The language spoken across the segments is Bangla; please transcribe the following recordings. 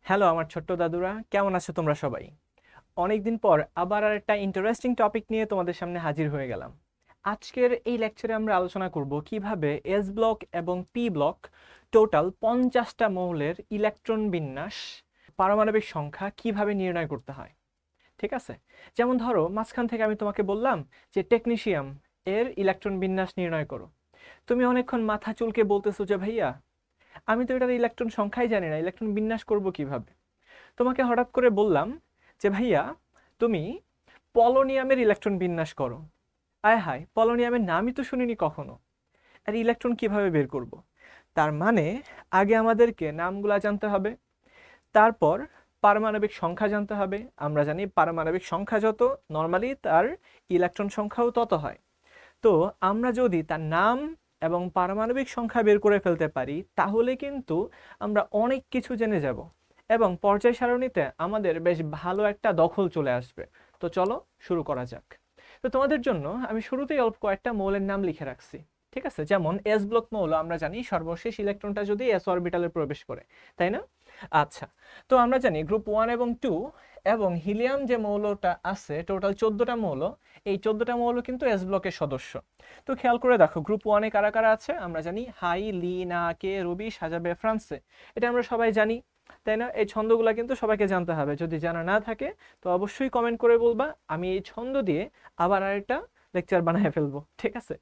হ্যালো আমার ছোট্ট দাদুরা, কেমন আছো তোমরা সবাই? অনেকদিন পর আবার আর একটা ইন্টারেস্টিং টপিক নিয়ে তোমাদের সামনে হাজির হয়ে গেলাম। আজকের এই লেকচারে আমরা আলোচনা করব কিভাবে এস ব্লক এবং পি ব্লক টোটাল 50টা মৌলের ইলেকট্রন বিন্যাস, পারমাণবিক সংখ্যা কিভাবে নির্ণয় করতে হয়। ঠিক আছে? যেমন ধরো মাঝখান থেকে আমি তোমাকে বললাম যে টেকনিশিয়াম এর ইলেকট্রন বিন্যাস নির্ণয় করো। তুমি অনেকক্ষণ মাথা চুলকে বলতেছো যে ভাইয়া, আমি তো এটার ইলেকট্রন সংখ্যাই জানি না, ইলেকট্রন বিন্যাস করব কিভাবে। তোমাকে হঠাৎ করে বললাম যে ভাইয়া, তুমি পলোনিয়ামের ইলেকট্রন বিন্যাস করো। আয় হায়, পলোনিয়ামের নামই তো শুনিনি কখনো, আর ইলেকট্রন কিভাবে বের করব? তার মানে আগে আমাদেরকে নামগুলা জানতে হবে, তারপর পারমাণবিক সংখ্যা জানতে হবে। আমরা জানি পারমাণবিক সংখ্যা যত, নর্মালি তার ইলেকট্রন সংখ্যাও তত হয়। তো আমরা যদি তার নাম এবং পারমাণবিক সংখ্যা বের করে ফেলতে পারি, তাহলে কিন্তু আমরা অনেক কিছু জেনে যাব এবং পর্যায় সারণীতে আমাদের বেশ ভালো একটা দখল চলে আসবে। তো চলো শুরু করা যাক। তো তোমাদের জন্য আমি শুরুতেই অল্প কয়েকটা মৌলের নাম লিখে রাখছি। ঠিক আছে? যেমন এস ব্লক মৌল, আমরা জানি সর্বশেষ ইলেকট্রনটা যদি এস অরবিটালে প্রবেশ করে, তাই না? আচ্ছা, তো আমরা জানি গ্রুপ 1 এবং 2 এবং হিলিয়াম যে মৌলটা আছে, টোটাল 14টা মৌল। এই 14টা মৌল কিন্তু এস ব্লকের সদস্য। তো খেয়াল করে দেখো, গ্রুপ 1-এ কারা কারা আছে আমরা জানি। হাই, লি, না, কে, রবি, সাজাবে, ফ্রান্সে। এটা আমরা সবাই জানি, তাই না? এই ছন্দগুলা কিন্তু সবাইকে জানতে হবে। যদি জানা না থাকে তো অবশ্যই কমেন্ট করে বলবা, আমি এই ছন্দ দিয়ে আবার আরেকটা লেকচার বানায় ফেলবো। ঠিক আছে?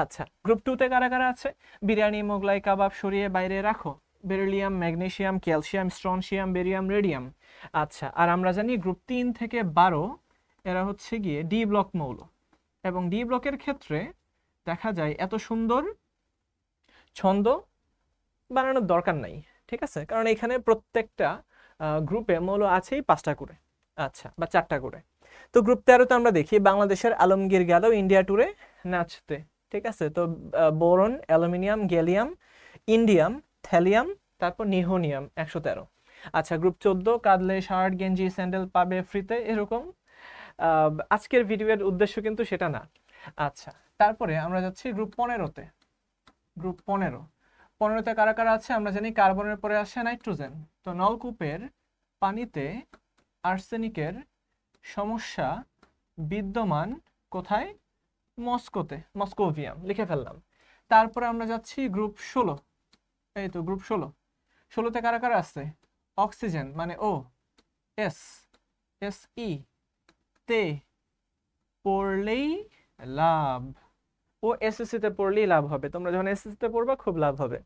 আচ্ছা, গ্রুপ 2-তে কারা কারা আছে? বিরিয়ানি, মোগলাই, কাবাব সরিয়ে বাইরে রাখো। Beryllium, magnesium, calcium, strontium, barium, radium. আচ্ছা, আর আমরা জানি গ্রুপ 3 থেকে 12 এরা হচ্ছে গিয়ে ডি ব্লক মৌল। এবং ডি ব্লকের ক্ষেত্রে দেখা যায় এত সুন্দর ছন্দ বানানোর দরকার নাই। ঠিক আছে? কারণ এখানে প্রত্যেকটা গ্রুপে মৌল আছেই 5টা করে, আচ্ছা, বা 4টা করে। তো গ্রুপ 13-তে আমরা দেখি বাংলাদেশের আলমগীর গেল ইন্ডিয়া ট্যুরে নাচতে। ঠিক আছে? তো boron, aluminium, gallium, indium, thallium, তারপর নিহোনিয়াম 113। আচ্ছা, গ্রুপ 14 কাঁদলে শার্ট, গেঞ্জি, স্যান্ডেল পাবে ফ্রিতে, এরকম। আজকের ভিডিওর উদ্দেশ্য কিন্তু সেটা না। আচ্ছা, তারপরে আমরা যাচ্ছি গ্রুপ 15-তে। গ্রুপ 15তে কারা কারা আছে আমরা জানি। কার্বনের পরে আসে নাইট্রোজেন। তো নলকূপের পানিতে আর্সেনিকের সমস্যা বিদ্যমান কোথায়? মস্কোতে, মস্কোভিয়াম লিখে ফেললাম। তারপরে আমরা যাচ্ছি গ্রুপ 16। এই তো গ্রুপ 16তে কারা কারা আছে? অক্সিজেন মানে ও, এস, এস ই তে পড়লেই লাভ। ও এসএসসি তে পড়লেই লাভ হবে, তোমরা যখন এসএসসি তে পড়বা খুব লাভ হবে।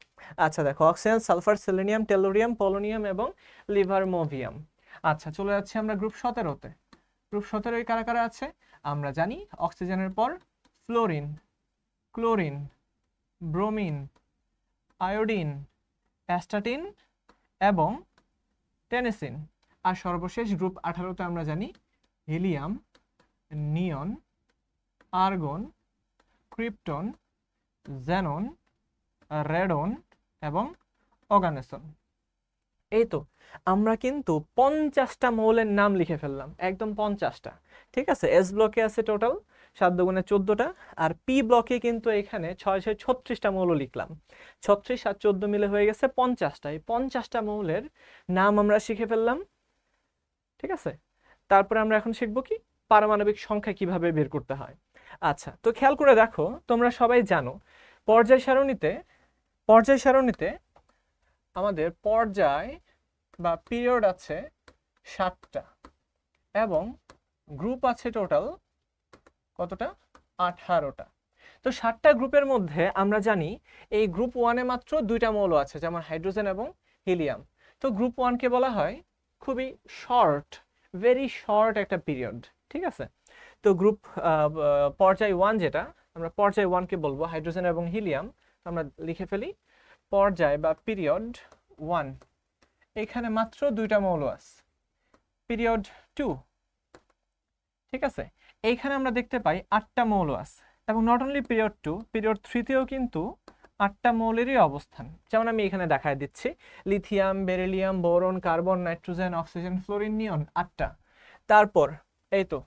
আচ্ছা দেখো, oxygen, sulphur, selenium, tellurium, polonium এবং লিভারমোভিয়াম। আচ্ছা, চলে যাচ্ছি আমরা গ্রুপ 17-তে। গ্রুপ 17-এ কারা কারা আছে আমরা জানি। অক্সিজেনের পর fluorine, chlorine, bromine, iodine, astatine এবং টেনেসিন। আর সর্বশেষ গ্রুপ 18-তে আমরা জানি হিলিয়াম, নিয়ন, আর্গন, ক্রিপ্টন, জেনন, রেডন এবং অর্গানেসন। এই তো আমরা কিন্তু 50টা মৌলের নাম লিখে ফেললাম, একদম 50টা। ঠিক আছে? এস ব্লকে আছে টোটাল 7 দুগুণে 14টা, আর পি ব্লকে কিন্তু এখানে 636টা মৌল লিখলাম। 36 আর 14 মিলে হয়ে গেছে 50টা। এই 50টা মৌলের নাম আমরা শিখে ফেললাম। ঠিক আছে? তারপরে আমরা এখন শিখবো কি, পারমাণবিক সংখ্যা কিভাবে বের করতে হয়। আচ্ছা, তো খেয়াল করে দেখো, তোমরা সবাই জানো পর্যায় সারণীতে আমাদের পর্যায় বা পিরিয়ড আছে 7টা এবং গ্রুপ আছে টোটাল কতটা? 18টা। তো 7টা গ্রুপের মধ্যে আমরা জানি এই গ্রুপ 1-এ মাত্র 2টা মৌল আছে, যেমন হাইড্রোজেন এবং হিলিয়াম। তো গ্রুপ 1-কে বলা হয় খুবই শর্ট, ভেরি শর্ট একটা পিরিয়ড। ঠিক আছে? তো গ্রুপ পর্যায় 1 যেটা, আমরা পর্যায় 1-কে বলবো হাইড্রোজেন এবং হিলিয়াম। আমরা লিখে ফেলি পর্যায় বা পিরিয়ড 1, এখানে মাত্র 2টা মৌল আছে। পিরিয়ড 2, ঠিক আছে, এইখানে আমরা দেখতে পাই 8টা মৌল আছে। এবং নট অনলি পিরিয়ড 2, পিরিয়ড 3-তেও কিন্তু 8টা মৌলেরই অবস্থান। যেমন আমি এখানে দেখায় দিচ্ছি, lithium, beryllium, boron, carbon, nitrogen, oxygen, fluorine, neon 8টা। তারপর এই তো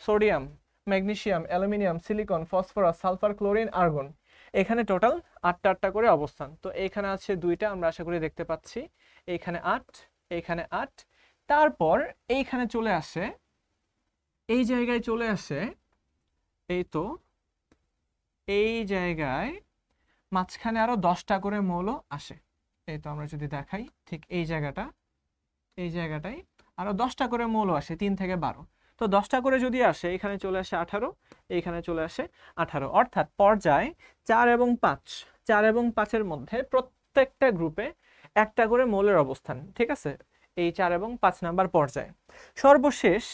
sodium, magnesium, aluminium, silicon, phosphorus, sulphur, chlorine, argon. এখানে টোটাল 8টা করে অবস্থান। তো এখানে আছে 2টা, আমরা আশা করি দেখতে পাচ্ছি। এইখানে 8, এইখানে 8, তারপর এইখানে চলে আসে, এই জায়গায় চলে আসে, এই তো এই জায়গায় মাঝখানে আরো 10টা করে মৌল আসে। এই তো আমরা যদি দেখাই ঠিক এই জায়গাটায় আরো 10টা করে মৌল আসে, 3 থেকে 12। তো 10টা করে যদি আসে, এখানে চলে আসে 18, এইখানে চলে আসে 18, অর্থাৎ পর্যায় 4 এবং 5, 4 এবং 5-এর মধ্যে প্রত্যেকটা গ্রুপে একটা করে মৌলের অবস্থান। ঠিক আছে, এই 4 এবং 5 নাম্বার পর্যায়ে। সর্বশেষ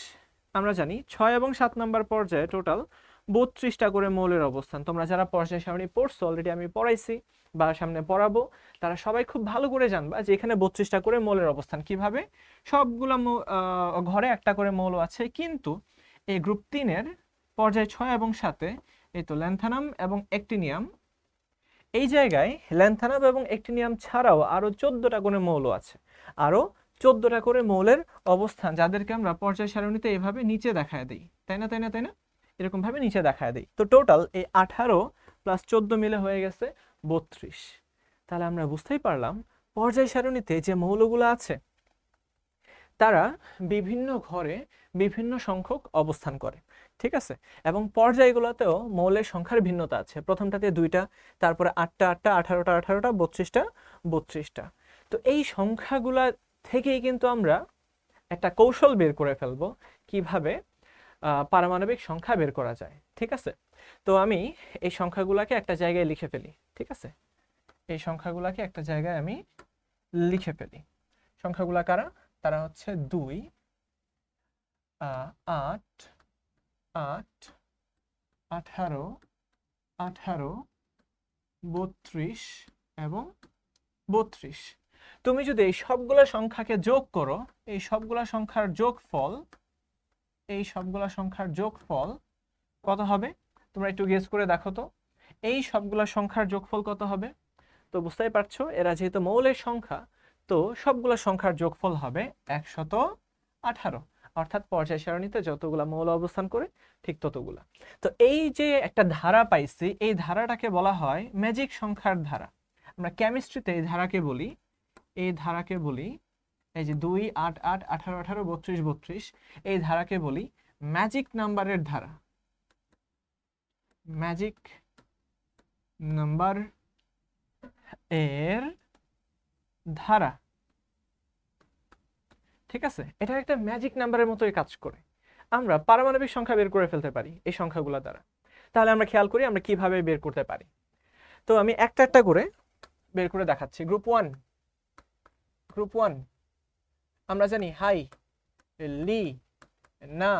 আমরা জানি 6 এবং 7 নাম্বার পর্যায়ে টোটাল 32টা করে মৌলের অবস্থান। তোমরা যারা পর্যায় সারণী পড়ছো, অলরেডি আমি পড়াইছি বা সামনে পড়াবো, তারা সবাই খুব ভালো করে জানবা যে এখানে 32টা করে মৌলের অবস্থান কিভাবে। সবগুলা ঘরে একটা করে মৌল আছে, কিন্তু এই গ্রুপ 3-এর পর্যায় 6 এবং 7-এ এই তো ল্যান্থানাম এবং অ্যাক্টিনিয়াম, এই জায়গায় ল্যান্থানাম এবং অ্যাক্টিনিয়াম ছাড়াও আরো 14টা করে মৌল আছে, আরো 14টা করে মৌলের অবস্থান, যাদেরকে আমরা পর্যায় সারণীতে এভাবে নিচে দেখায় দিই, তাই না তাই না তাই না, এরকম ভাবে নিচে দেখায় দিই। তো টোটাল এই 18 + 14 মিলে হয়ে গেছে 32। তাহলে আমরা বুঝতেই পারলাম পর্যায় সারণীতে যে মৌলগুলো আছে তারা বিভিন্ন ঘরে বিভিন্ন সংখ্যক অবস্থান করে। ঠিক আছে, এবং পর্যায়গুলোতেও মৌলের সংখ্যার ভিন্নতা আছে। প্রথমটাতে 2টা, তারপরে 8টা 8টা, 18টা 18টা, 32টা 32টা। তো এই সংখ্যাগুলা থেকেই কিন্তু আমরা একটা কৌশল বের করে ফেলবো কিভাবে পারমাণবিক সংখ্যা বের করা যায়। ঠিক আছে, তো আমি এই সংখ্যাগুলোকে একটা জায়গায় লিখে ফেলি। ঠিক আছে, এই সংখ্যাগুলোকে একটা জায়গায় আমি লিখে ফেলি। সংখ্যাগুলা কারা? তারা হচ্ছে 2, 8, 8, 18, 18, 32 এবং 32। তুমি যদি এই সবগুলা সংখ্যাকে যোগ করো, এই সবগুলা সংখ্যার যোগফল কত হবে? তোমরা একটু গেস করে দেখো তো, এই সবগুলা সংখ্যার যোগফল কত হবে? তো বুঝতেই পারছো, এরা যেহেতু মৌলের সংখ্যা, তো সবগুলা সংখ্যার যোগফল হবে 118, অর্থাৎ পর্যায় সারণীতে যতগুলা মৌল অবস্থান করে ঠিক ততগুলা। তো এই যে একটা ধারা পাইছি, এই ধারাটাকে বলা হয় ম্যাজিক সংখ্যার ধারা। আমরা কেমিস্ট্রিতে এই ধারাকে বলি, এই যে 2, 8, 8, 18, 18, 32, 32, এই ধারাকে বলি ম্যাজিক নাম্বারের ধারা, ম্যাজিক নাম্বার এর ধারা। ঠিক আছে, এটা একটা ম্যাজিক নাম্বারের মতোই কাজ করে। আমরা পারমাণবিক সংখ্যা বের করে ফেলতে পারি এই সংখ্যাগুলো দ্বারা। তাহলে আমরা খেয়াল করি আমরা কিভাবে বের করতে পারি। তো আমি একটা একটা করে বের করে দেখাচ্ছি। গ্রুপ 1 আমরা জানি হাই, লি, না,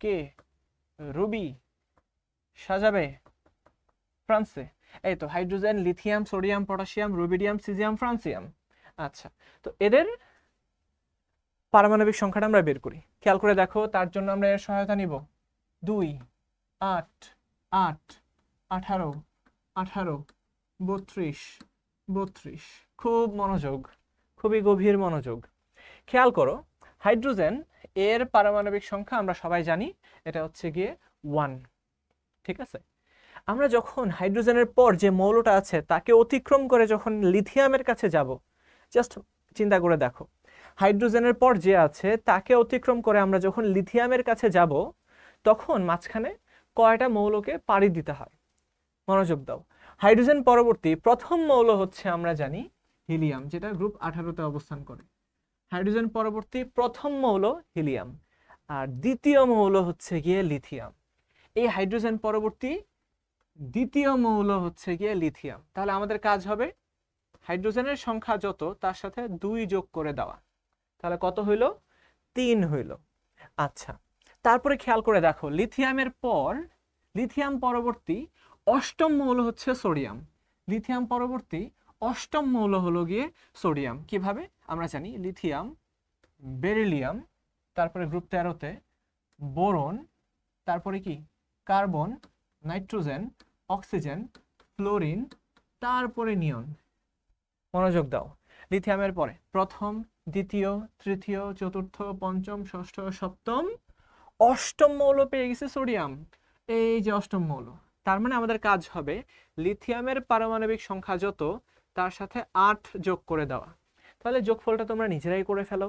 কে, রুবি, সাজাবে, ফ্রান্সে। এই তো hydrogen, lithium, sodium, potassium, rubidium, caesium, francium. আচ্ছা, তো এদের পারমাণবিক সংখ্যাটা আমরা বের করি। খেয়াল করে দেখো, তার জন্য আমরা এর সহায়তা নিব। 2, 8, 8, 18, 18, 32, 32। খুব মনোযোগ, খুবই গভীর মনোযোগ। খেয়াল করো, হাইড্রোজেন এর পারমাণবিক সংখ্যা আমরা সবাই জানি, এটা হচ্ছে গিয়ে 1। ঠিক আছে, আমরা যখন হাইড্রোজেনের পর যে মৌলটা আছে তাকে অতিক্রম করে যখন লিথিয়ামের কাছে যাব, জাস্ট চিন্তা করে দেখো, হাইড্রোজেনের পর যে আছে তাকে অতিক্রম করে আমরা যখন লিথিয়ামের কাছে যাব, তখন মাঝখানে কয়টা মৌলকে পাড়ি দিতে হয়? মনোযোগ দাও। হাইড্রোজেন পরবর্তী প্রথম মৌল হচ্ছে আমরা জানি হিলিয়াম, যেটা গ্রুপ 18তে অবস্থান করে। হাইড্রোজেন পরবর্তী প্রথম মৌল হিলিয়াম, আর দ্বিতীয় মৌল হচ্ছে গিয়ে লিথিয়াম। এই হাইড্রোজেন পরবর্তী দ্বিতীয় মৌল হচ্ছে গিয়ে লিথিয়াম। তাহলে আমাদের কাজ হবে হাইড্রোজেনের সংখ্যা যত তার সাথে 2 যোগ করে দেওয়া। তাহলে কত হইল? 3 হইল। আচ্ছা, তারপরে খেয়াল করে দেখো, লিথিয়ামের পর লিথিয়াম পরবর্তী অষ্টম মৌল হচ্ছে সোডিয়াম। লিথিয়াম পরবর্তী অষ্টম মৌল হলো গিয়ে সোডিয়াম। কিভাবে? আমরা জানি লিথিয়াম, বেরিলিয়াম, তারপরে গ্রুপ 13তে বোরন, তারপরে কি কার্বন, নাইট্রোজেন, অক্সিজেন, ফ্লোরিন, তারপরে নিয়ন। মনোযোগ দাও, লিথিয়ামের পরে প্রথম, দ্বিতীয়, তৃতীয়, চতুর্থ, পঞ্চম, ষষ্ঠ, সপ্তম, অষ্টম মৌল পেয়ে গেছে সোডিয়াম। এই যে অষ্টম মৌল, তার মানে আমাদের কাজ হবে লিথিয়ামের পারমাণবিক সংখ্যা যত তার সাথে 8 যোগ করে দেওয়া। তাহলে যোগফলটা তোমরা নিজেরাই করে ফেলো,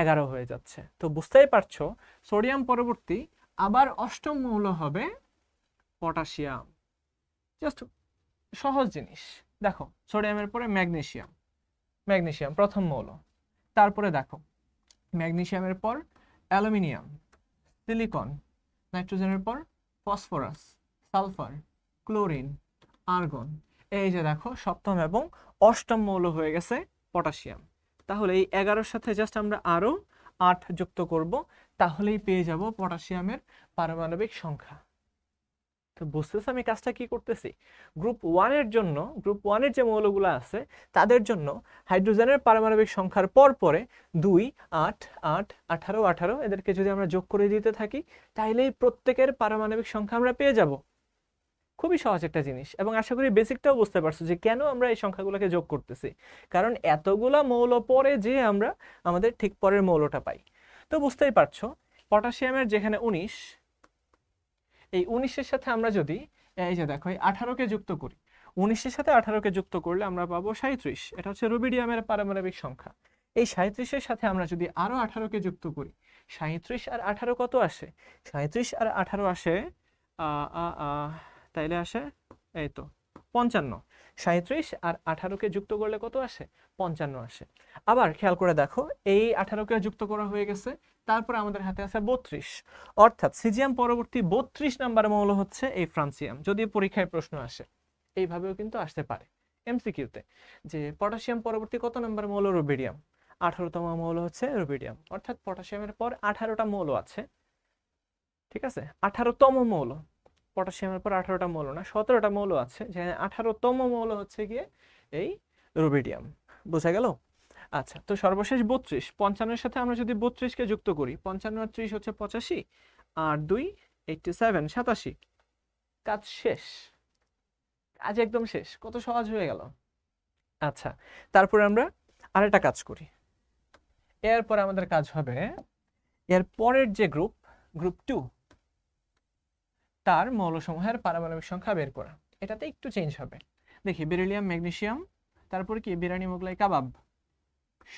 11 হয়ে যাচ্ছে। তো বুঝতেই পারছো সোডিয়াম পরবর্তী আবার অষ্টম মৌল হবে পটাশিয়াম। জাস্ট সহজ জিনিস। দেখো সোডিয়ামের পরে ম্যাগনেসিয়াম, ম্যাগনেসিয়াম প্রথম মৌল। তারপরে দেখো ম্যাগনেসিয়ামের পর অ্যালুমিনিয়াম, সিলিকন, নাইট্রোজেনের পর ফসফরাস, সালফার, ক্লোরিন, আর্গন। এই যে দেখো সপ্তম এবং অষ্টম মৌল হয়ে গেছে পটাশিয়াম। তাহলে এই 11-র সাথে জাস্ট আমরা আরো 8 যুক্ত করব, তাহলেই পেয়ে যাব পটাশিয়ামের পারমাণবিক সংখ্যা। তো বুঝতেছ আমি কাজটা কি করতেছি? গ্রুপ 1 এর জন্য, গ্রুপ 1 এর যে মৌলগুলো আছে তাদের জন্য হাইড্রোজেনের পারমাণবিক সংখ্যার পর পরে 2, 8, 8, 18, 18 এদেরকে যদি আমরা যোগ করে দিতে থাকি তাহলেই প্রত্যেকের পারমাণবিক সংখ্যা আমরা পেয়ে যাব। খুবই সহজ একটা জিনিস, এবং আশা করি বেসিকটাও বুঝতে পারছো যে কেন আমরা এই সংখ্যাগুলোকে যোগ করতেছি। কারণ এতগুলা মৌল পরে যে আমরা আমাদের ঠিক পরের মৌলটা পাই। তো বুঝতেই পারছো পটাশিয়ামের যেখানে 19, এই 19-এর সাথে আমরা যদি এই যে দেখো এই 18-কে যুক্ত করি, 19-এর সাথে 18-কে যুক্ত করলে আমরা পাবো 37। এটা হচ্ছে রুবিডিয়ামের পারমাণবিক সংখ্যা। এই 37-এর সাথে আমরা যদি আরো 18-কে যুক্ত করি, 37 আর 18 কত আসে? 37 আর 18 আসে তাইলে আসে এই তো 55। 37 আর 18-কে যুক্ত করলে কত আসে? 55 আসে। আবার খেয়াল করে দেখো এই 18-কে যুক্ত করা হয়ে গেছে, তারপরে আমাদের হাতে আছে 32। অর্থাৎ সিজিয়াম পরবর্তী 32 নাম্বার মৌল হচ্ছে এই ফ্রান্সিয়াম। যদি পরীক্ষায় প্রশ্ন আসে এইভাবেও কিন্তু আসতে পারে এমসিকিউতে, যে পটাশিয়াম পরবর্তী কত নাম্বার মৌল? রুবিডিয়াম। 18তম মৌল হচ্ছে রুবিডিয়াম। অর্থাৎ পটাশিয়ামের পর 18টা মৌল আছে, ঠিক আছে? 18তম মৌল, পটাশিয়ামের পর 18টা মৌল না, 17টা মৌল আছে, যেখানে 18তম মৌল হচ্ছে গিয়ে এই রুবিডিয়াম। বোঝা গেল? আচ্ছা, তো সর্বশেষ 32। 55-এর সাথে আমরা যদি 32-কে যুক্ত করি, 55 আর 30 হচ্ছে 85, আর 2 87, 87। কাজ শেষ, কাজ একদম শেষ। কত সহজ হয়ে গেল। আচ্ছা, তারপরে আমরা আরেকটা কাজ করি। এরপর আমাদের কাজ হবে এর পরের যে গ্রুপ, গ্রুপ 2, তার মৌলসমূহের পারমাণবিক সংখ্যা বের করা। এটাতে একটু চেঞ্জ হবে। দেখি বেরিলিয়াম, ম্যাগনেসিয়াম, তারপর কি বিরিয়ানি মোগলাই কাবাব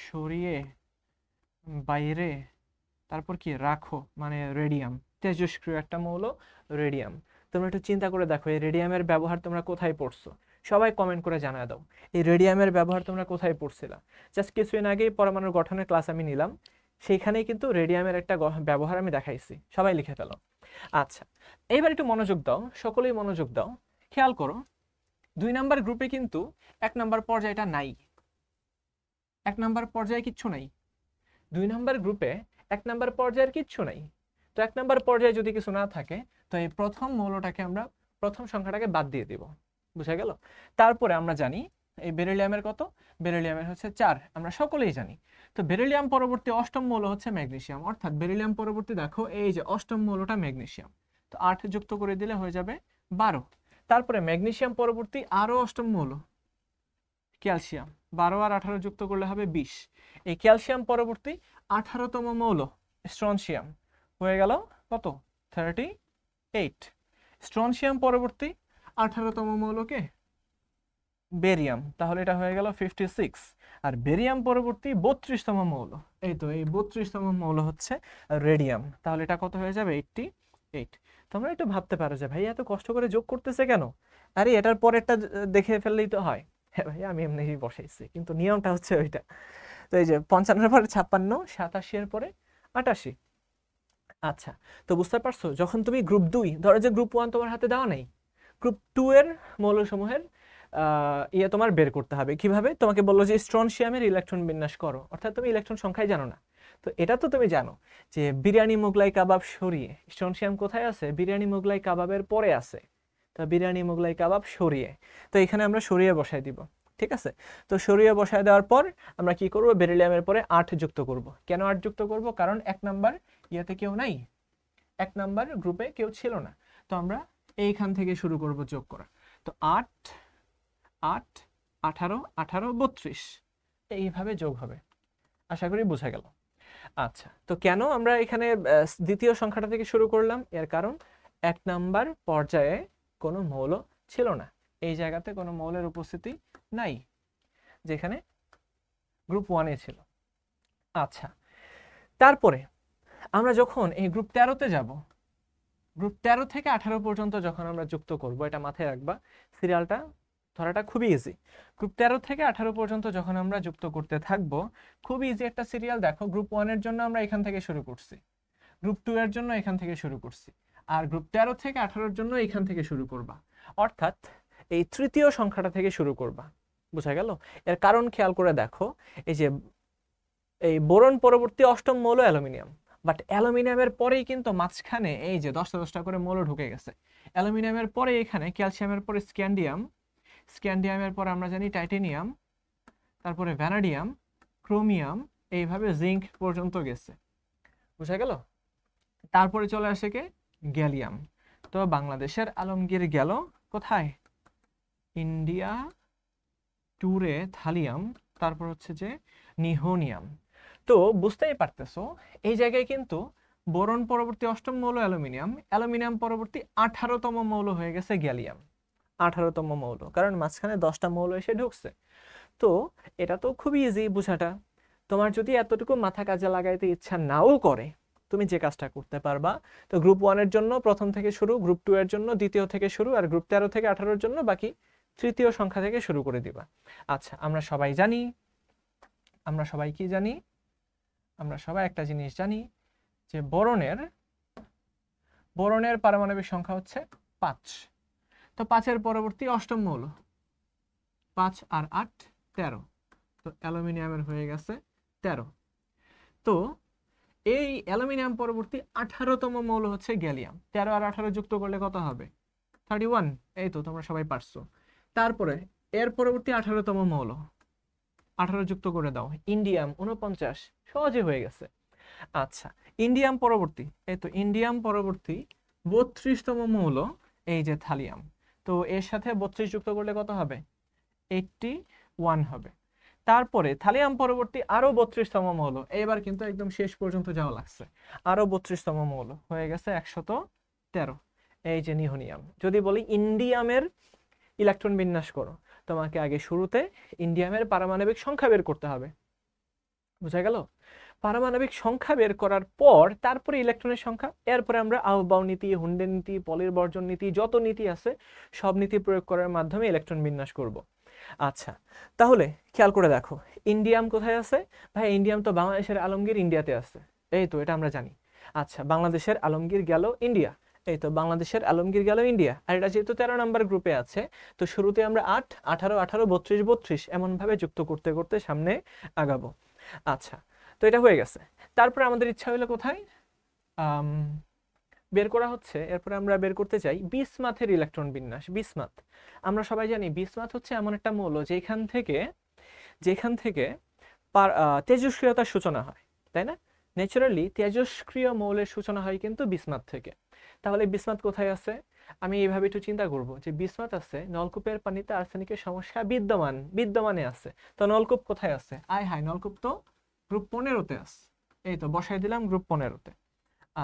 সরিয়ে বাইরে, তারপর কি রাখো, মানে রেডিয়াম, তেজস্ক্রিয় একটা মৌল রেডিয়াম। তোমরা একটু চিন্তা করে দেখো এই রেডিয়ামের ব্যবহার তোমরা কোথায় পড়ছো? সবাই কমেন্ট করে জানায় দাও এই রেডিয়ামের ব্যবহার তোমরা কোথায় পড়ছিলা। জাস্ট কিছুদিন আগেই পরমাণুর গঠনের ক্লাস আমি নিলাম, সেইখানেই কিন্তু রেডিয়ামের একটা ব্যবহার আমি দেখাইছি। সবাই লিখে ফেলো। আচ্ছা, এইবার একটু মনোযোগ দাও, সকলেই মনোযোগ দাও। খেয়াল করো 2 নাম্বার গ্রুপে কিন্তু 1 নাম্বার পর্যায়টা নাই। 1 নাম্বার পর্যায়ে কিচ্ছু নাই। 2 নাম্বার গ্রুপে 1 নাম্বার পর্যায়ের কিচ্ছু নাই। তো 1 নাম্বার পর্যায়ে যদি কিছু না থাকে তো এই প্রথম মৌলটাকে আমরা, প্রথম সংখ্যাটাকে বাদ দিয়ে দিব। বুঝা গেল? তারপরে আমরা জানি এই বেরিলিয়ামের কত? বেরিলিয়ামের হচ্ছে 4, আমরা সকলেই জানি। তো বেরিলিয়াম পরবর্তী অষ্টম মৌল হচ্ছে ম্যাগনেসিয়াম। অর্থাৎ বেরিলিয়াম পরবর্তী দেখো এই যে অষ্টম মৌলটা ম্যাগনেসিয়াম। তো 8 যুক্ত করে দিলে হয়ে যাবে 12। তারপরে ম্যাগনেসিয়াম পরবর্তী আরো অষ্টম মৌল ক্যালসিয়াম। 12 আর 18 যুক্ত করলে হবে 20। এই ক্যালসিয়াম পরবর্তী 18তম মৌল স্ট্রনশিয়াম। হয়ে গেল কত? 38। স্ট্রনশিয়াম পরবর্তী 18তম মৌলকে বেরিয়াম। তাহলে এটা হয়ে গেল 56। আর বেরিয়াম পরবর্তী 32তম মৌল, এই তো এই 32তম মৌল হচ্ছে রেডিয়াম। তাহলে এটা কত হয়ে যাবে? 88। তোমরা একটু ভাবতে পারো যে ভাই এত কষ্ট করে যোগ করতেছে কেন? আরে এটার পরেরটা দেখে ফেললেই তো হয়। হ্যাঁ ভাই, আমি এমনিই বসাইছি, কিন্তু নিয়মটা হচ্ছে ওইটা। তো এই যে 55-এর পরে 56, 87-এর পরে 88। আচ্ছা, তো বুঝতে পারছো যখন তুমি গ্রুপ 2, ধরো যে গ্রুপ 1 তোমার হাতে দেওয়া নেই, গ্রুপ 2 এর মৌলসমূহের তোমার বের করতে হবে। কিভাবে? তোমাকে বললো যে স্ট্রনশিয়ামের ইলেকট্রন বিন্যাস করো, অর্থাৎ তুমি ইলেকট্রন সংখ্যাই জানো না। তো এটা তো তুমি জানো যে বিরিয়ানি মোগলাই কাবাব সরিয়ে স্ট্রনশিয়াম কোথায় আছে? বিরিয়ানি মোগলাই কাবাবের পরে আছে। তো বিরিয়ানি মোগলাই কাবাব সরিয়ে, তো এখানে আমরা সরিয়ে বসাই দিব। ঠিক আছে? তো সরিয়ে বসায় দেওয়ার পর আমরা কি করব? বেরিলিয়ামের পরে 8 যুক্ত করব। কেন 8 যুক্ত করব? কারণ 1 নাম্বার ইয়াতে কেউ নাই, 1 নাম্বার গ্রুপে কেউ ছিল না। তো আমরা এইখান থেকে শুরু করব যোগ করা। তো 8, 8, 18, 18, 32 এইভাবে যোগ হবে। আশা করি বোঝা গেল। আচ্ছা, তো কেন আমরা এখানে দ্বিতীয় সংখ্যাটা থেকে শুরু করলাম? এর কারণ 1 নাম্বার পর্যায়ে কোনো মৌল ছিল না, এই জায়গাতে কোনো মৌলের উপস্থিতি নাই, যেখানে গ্রুপ 1-এ ছিল। আচ্ছা, তারপরে আমরা যখন এই গ্রুপ 13-তে যাব, গ্রুপ 13 থেকে 18 পর্যন্ত যখন আমরা যুক্ত করব, এটা মাথায় রাখবা, সিরিয়ালটা ধরাটা খুবই ইজি। গ্রুপ 13 থেকে 18 পর্যন্ত যখন আমরা যুক্ত করতে থাকবো, খুবই ইজি একটা সিরিয়াল। দেখো, গ্রুপ 1-এর জন্য আমরা এখান থেকে শুরু করছি, গ্রুপ 2 এর জন্য এখান থেকে শুরু করছি, আর গ্রুপ 13 থেকে 18-এর জন্য এখান থেকে শুরু করবা, অর্থাৎ এই তৃতীয় সংখ্যাটা থেকে শুরু করবা। বোঝা গেল? এর কারণ খেয়াল করে দেখো, এই যে এই বোরন পরবর্তী অষ্টম মৌল অ্যালুমিনিয়াম, বাট অ্যালুমিনিয়ামের পরেই কিন্তু মাঝখানে এই যে 10টা 10টা করে মৌল ঢুকে গেছে। অ্যালুমিনিয়ামের পরে এখানে ক্যালসিয়ামের পরে স্ক্যান্ডিয়াম, স্ক্যান্ডিয়ামের পর আমরা জানি টাইটেনিয়াম, তারপরে ভ্যানাডিয়াম, ক্রোমিয়াম, এইভাবে জিঙ্ক পর্যন্ত গেছে। বুঝা গেল? তারপরে চলে আসে কে? গ্যালিয়াম। তো বাংলাদেশের আলমগীর গেল কোথায়? ইন্ডিয়া ট্যুরে থালিয়াম, তারপর হচ্ছে যে নিহোনিয়াম। তো বুঝতেই পারতেছো, এই জায়গায় কিন্তু বোরন পরবর্তী অষ্টম মৌল অ্যালুমিনিয়াম, অ্যালুমিনিয়াম পরবর্তী 18তম মৌল হয়ে গেছে গ্যালিয়াম। 18তম মৌল, কারণ মাঝখানে 10টা মৌল এসে ঢুকছে। তো এটা তো খুবই ইজি বুঝাটা। তোমার যদি এতটুকু মাথা কাজে লাগাইতে ইচ্ছা নাও করে, তুমি যে কাজটা করতে পারবা, তো গ্রুপ 1-এর জন্য প্রথম থেকে শুরু, গ্রুপ 2 এর জন্য দ্বিতীয় থেকে শুরু, আর গ্রুপ 13 থেকে 18-এর জন্য বাকি তৃতীয় সংখ্যা থেকে শুরু করে দিবা। আচ্ছা, আমরা সবাই জানি, আমরা সবাই কি জানি? আমরা সবাই একটা জিনিস জানি, যে বোরনের পারমাণবিক সংখ্যা হচ্ছে 5। তো 5-এর পরবর্তী অষ্টম মৌল, 5 আর 8 13। তো অ্যালুমিনিয়ামের হয়ে গেছে 13। তো এই অ্যালুমিনিয়াম পরবর্তী 18তম মৌল হচ্ছে গ্যালিয়াম। 13 আর 18 যুক্ত করলে কত হবে? 31। এই তো তোমরা সবাই পারছো। তারপরে এর পরবর্তী 18তম মৌল, 18 যুক্ত করে দাও, ইন্ডিয়াম 49। সহজে হয়ে গেছে। আচ্ছা, ইন্ডিয়াম পরবর্তী, এই তো ইন্ডিয়াম পরবর্তী 32তম মৌল, এই যে থালিয়াম। তো এর সাথে 32 যুক্ত করলে কত হবে? 81 হবে। তারপরে থালিয়াম পরবর্তী আরো 32তম মৌল, এবার কিন্তু একদম শেষ পর্যন্ত যাওয়া লাগছে, আরো 32তম মৌল হয়ে গেছে 113, এই যে নিহোনিয়াম। যদি বলি ইন্ডিয়ামের ইলেকট্রন বিন্যাস করো, তোমাকে আগে শুরুতে ইন্ডিয়ামের পারমাণবিক সংখ্যা বের করতে হবে। বুঝা গেল? পারমাণবিক সংখ্যা বের করার পর তারপরে ইলেকট্রনের সংখ্যা, এরপরে আমরা আউবাউ নীতি, হুন্ডের নীতি, পলির বর্জন নীতি, যত নীতি আছে সব নীতি প্রয়োগ করার মাধ্যমে ইলেকট্রন বিন্যাস করব। আচ্ছা, তাহলে খেয়াল করে দেখো, ইন্ডিয়াম কোথায় আছে? ভাই, ইন্ডিয়াম তো বাংলাদেশের আলমগীর ইন্ডিয়াতে আছে। এই তো, এটা আমরা জানি। আচ্ছা, বাংলাদেশের আলমগীর গেল ইন্ডিয়া, এই তো বাংলাদেশের আলমগীর গেল ইন্ডিয়া। আর এটা যেহেতু 13 নাম্বার গ্রুপে আছে, তো শুরুতে আমরা 8, 18, 18, 32, 32 এমন ভাবে যুক্ত করতে করতে সামনে আগাবো। আচ্ছা, তো এটা হয়ে গেছে। তারপরে আমাদের ইচ্ছা হলো কোথায় বের করা হচ্ছে, এরপরে আমরা বের করতে চাই বিসমাথের ইলেকট্রন বিন্যাস। বিসমাথ, আমরা সবাই জানি বিসমাথ হচ্ছে এমন একটা মৌল যেখান থেকে তেজস্ক্রিয়তার সূচনা হয়, তাই না? ন্যাচারালি তেজস্ক্রিয় মৌলের সূচনা হয় কিন্তু বিসমাথ থেকে। তাহলে বিসমাথ কোথায় আছে? আমি এইভাবে একটু চিন্তা করব যে বিসমাথ আছে নলকূপের পানিতে আর্সেনিকের সমস্যা বিদ্যমানে আছে। তো নলকূপ কোথায় আছে? আয় হায়, নলকূপ তো গ্রুপ 15-তে আছে। এই তো বসাই দিলাম গ্রুপ 15-তে।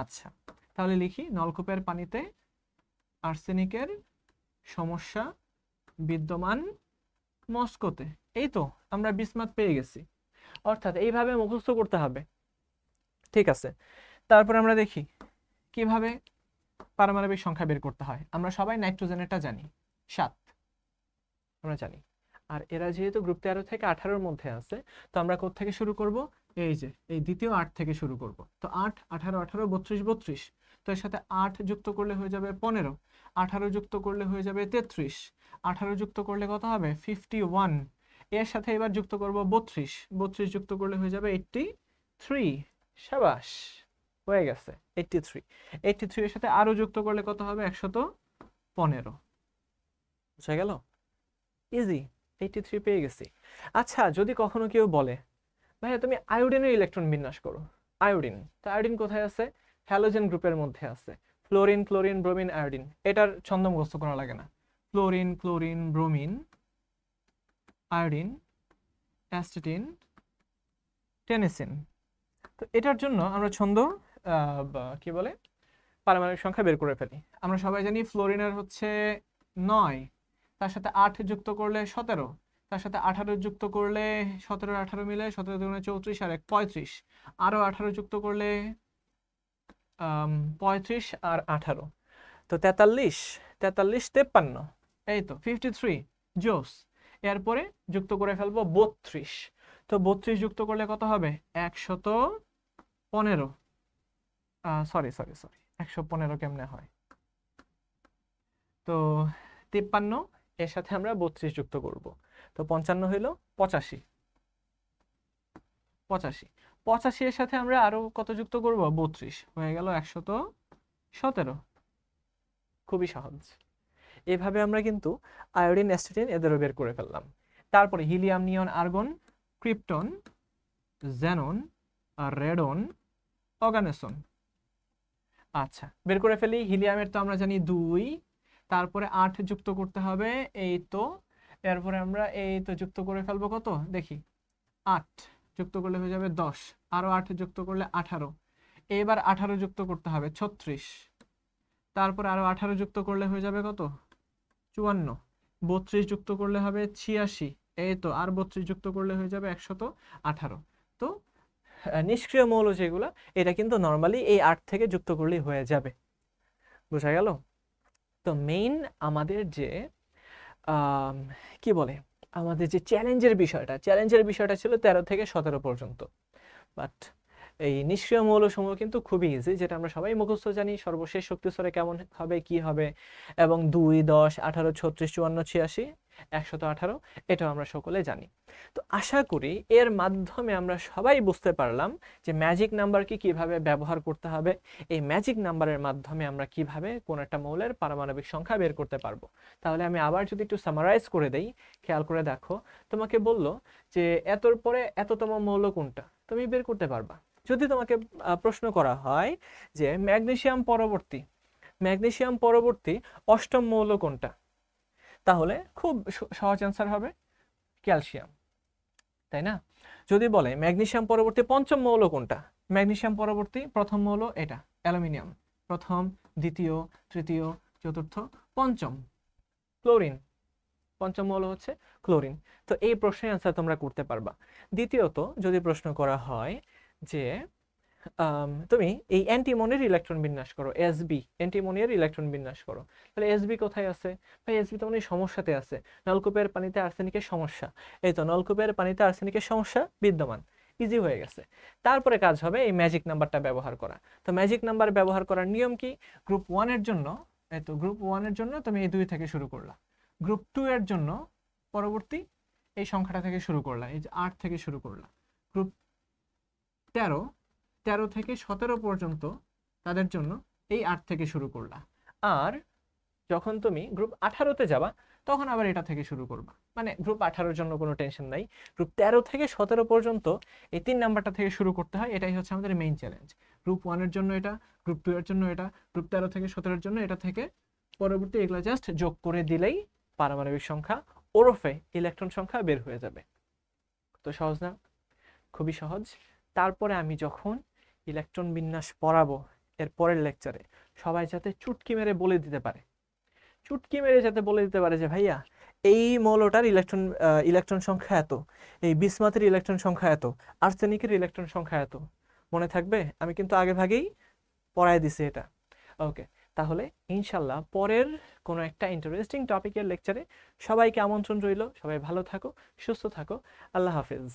আচ্ছা, তাহলে লিখি নলকূপের পানিতে আর্সেনিকের সমস্যা বিদ্যমান মস্কোতে। এই তো আমরা বিসমাথ পেয়ে গেছি। অর্থাৎ এইভাবে মুখস্থ করতে হবে, ঠিক আছে? তারপর আমরা দেখি কিভাবে পারমাণবিক সংখ্যা বের করতে হয়। আমরা সবাই নাইট্রোজেনেরটা জানি, 7 আমরা জানি। আর এরা যেহেতু গ্রুপ 13 থেকে 18-এর মধ্যে আছে, তো আমরা কোথা থেকে শুরু করব? এই যে এই দ্বিতীয় 8 থেকে শুরু করব। তো 8, 18, 18, 32, 32। তো এর সাথে 8 যুক্ত করলে হয়ে যাবে 15, 18 যুক্ত করলে হয়ে যাবে 33, 18 যুক্ত করলে কত হবে? 51। এর সাথে এবার যুক্ত করব 32, 32 যুক্ত করলে হয়ে যাবে 83। সাবাস, হয়ে গেছে 83। 83 এর সাথে আরো যুক্ত করলে কত হবে? 115। বুঝা গেল? ইজি, 83 পেয়ে গেছি। আচ্ছা, যদি কখনো কেউ বলে ভাইয়া তুমি আয়োডিনের ইলেকট্রন বিন্যাস করো, আয়োডিন, তো আয়োডিন কোথায় আছে? হ্যালোজেন গ্রুপের মধ্যে আছে, ফ্লোরিন, ক্লোরিন, ব্রোমিন, আয়োডিন। এটার ছন্দ মুখস্থ করা লাগে না। Fluorine, chlorine, bromine, iodine, astatine, tennessine. তো এটার জন্য আমরা ছন্দ কি বলে পারমাণবিক সংখ্যা বের করে ফেলি। আমরা সবাই জানি ফ্লোরিনের হচ্ছে 9, তার সাথে 8 যুক্ত করলে 17, তার সাথে 18 যুক্ত করলে 17 18 মিলে 17 দুগুণে 34 আর 1 35, আরো 18 যুক্ত করলে 35 আর 18, তো 43 43 53, এই তো 53 জোস। এরপরে যুক্ত করে ফেলবো 32, তো 32 যুক্ত করলে কত হবে 115, সরি সরি সরি 115 কেমনে হয়, তো 53 এর সাথে আমরা 32 যুক্ত করব, তো 55 হইল 85, 85 এর সাথে আমরা আরো কত যুক্ত করব 32, হয়ে গেল 117। খুবই সহজ। এভাবে আমরা কিন্তু আয়োডিন, অ্যাসিটিন এদেরও বের করে ফেললাম। তারপরে হিলিয়াম, নিয়ন, আর্গন, ক্রিপ্টন, জেনন, রেডন, অর্গানেসন। আচ্ছা, বের করে ফেলি। হিলিয়ামের তো আমরা জানি 2, তারপরে 8 যুক্ত করতে হবে, এই তো। এরপরে আমরা এই তো যুক্ত করে ফেলবো কত দেখি, 8 যুক্ত করলে হয়ে যাবে 10, আরো 8 যুক্ত করলে 18, এবার 18 যুক্ত করতে হবে 36, তারপরে আরো 18 যুক্ত করলে হয়ে যাবে কত 54, 32 যুক্ত করলে হবে 86, এই তো আর 32 যুক্ত করলে হয়ে যাবে 118। তো নিষ্ক্রিয় মৌল যেগুলো, এটা কিন্তু নর্মালি এই 8 থেকে যুক্ত করলেই হয়ে যাবে। বোঝা গেল? তো মেইন আমাদের যে কি বলে, আমাদের যে চ্যালেঞ্জের বিষয়টা ছিল 13 থেকে 17 পর্যন্ত। বাট এই নিষ্ক্রিয় মৌলসমূহ কিন্তু খুবই ইজি, যেটা আমরা সবাই মুখস্থ জানি। সর্বশেষ শক্তি স্তরে কেমন হবে, কি হবে, এবং 2, 10, 18, 36, 54, 86, 118, এটাও আমরা সকলে জানি। তো আশা করি এর মাধ্যমে আমরা সবাই বুঝতে পারলাম যে ম্যাজিক নাম্বারকে কিভাবে ব্যবহার করতে হবে। এই ম্যাজিক নাম্বারের মাধ্যমে আমরা কিভাবে কোন একটা মৌলের পারমাণবিক সংখ্যা বের করতে পারবো। তাহলে আমি আবার যদি একটু সামারাইজ করে দেই, খেয়াল করে দেখো, তোমাকে বললো যে এতর পরে এততম মৌল কোনটা, তুমি বের করতে পারবা। যদি তোমাকে প্রশ্ন করা হয় যে ম্যাগনেসিয়াম পরবর্তী অষ্টম মৌল কোনটা, তাহলে খুব সহজ অ্যান্সার হবে ক্যালসিয়াম, তাই না? যদি বলে ম্যাগনেসিয়াম পরবর্তী পঞ্চম মৌল কোনটা, ম্যাগনেসিয়াম পরবর্তী প্রথম মৌল এটা অ্যালুমিনিয়াম, প্রথম, দ্বিতীয়, তৃতীয়, চতুর্থ, পঞ্চম ক্লোরিন, পঞ্চম মৌল হচ্ছে ক্লোরিন। তো এই প্রশ্নের অ্যান্সার তোমরা করতে পারবা। দ্বিতীয়ত যদি প্রশ্ন করা হয় যে তুমি এই অ্যান্টিমনির ইলেকট্রন বিন্যাস করো, এসবি অ্যান্টিমনির ইলেকট্রন বিন্যাস করো, তাহলে এসবি কোথায় আছে ভাই? এসবি তো মানে সমস্যাতে আছে, নলকূপের পানিতে আর্সেনিকের সমস্যা, এই তো নলকূপের পানিতে আর্সেনিকের সমস্যা বিদ্যমান, ইজি হয়ে গেছে। তারপরে কাজ হবে এই ম্যাজিক নাম্বারটা ব্যবহার করা। তো ম্যাজিক নাম্বার ব্যবহার করার নিয়ম কি? গ্রুপ 1 এর জন্য, এই তো গ্রুপ 1 এর জন্য তুমি এই 2 থেকে শুরু করলা, গ্রুপ 2 এর জন্য পরবর্তী এই সংখ্যাটা থেকে শুরু করলা, এই যে 8 থেকে শুরু করলা, গ্রুপ 13 থেকে 17 পর্যন্ত তাদের জন্য এই 8 থেকে শুরু করলা। আর যখন তুমি গ্রুপ 18তে যাবা তখন আবার এটা থেকে শুরু করবা। মানে গ্রুপ 18 এর জন্য কোনো টেনশন নাই, গ্রুপ 13 থেকে 17 পর্যন্ত এই 3 নাম্বারটা থেকে শুরু করতে হয়। এটাই হচ্ছে আমাদের মেইন চ্যালেঞ্জ। গ্রুপ 1 এর জন্য এটা, গ্রুপ 2 এর জন্য এটা, গ্রুপ 13 থেকে 17 এর জন্য এটা, থেকে পরবর্তী এগুলো জাস্ট যোগ করে দিলেই পারমাণবিক সংখ্যা ওরফে ইলেকট্রন সংখ্যা বের হয়ে যাবে। তো সহজ না? খুবই সহজ। তারপরে আমি যখন ইলেকট্রন বিন্যাস পড়াবো এর পরের লেকচারে, সবাই যাতে চুটকি মেরে বলে দিতে পারে, যে ভাইয়া এই মৌলটার ইলেকট্রন সংখ্যা এত, এই বিসমাথের ইলেকট্রন সংখ্যা এত, আর্সেনিকের ইলেকট্রন সংখ্যা এত। মনে থাকবে? আমি কিন্তু আগে ভাগেই পড়ায় দিছি এটা। ওকে, তাহলে ইনশাল্লাহ পরের কোনো একটা ইন্টারেস্টিং টপিকের লেকচারে সবাইকে আমন্ত্রণ রইল। সবাই ভালো থাকো, সুস্থ থাকো, আল্লাহ হাফেজ।